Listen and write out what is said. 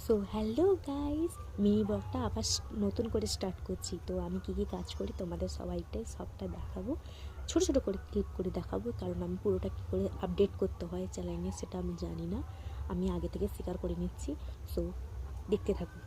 So hello guys, mini ব্লগটা আবার নতুন করে স্টার্ট করছি। তো আমি কী কী কাজ করি তোমাদের সবাইটাই সবটা দেখাবো, ছোট ছোট করে ক্লিপ করে দেখাবো, কারণ আমি পুরোটা কী করে আপডেট করতে হয় চ্যানেলে সেটা আমি জানি না। আমি আগে থেকে স্বীকার করে নিচ্ছি। সো দেখতে থাকো।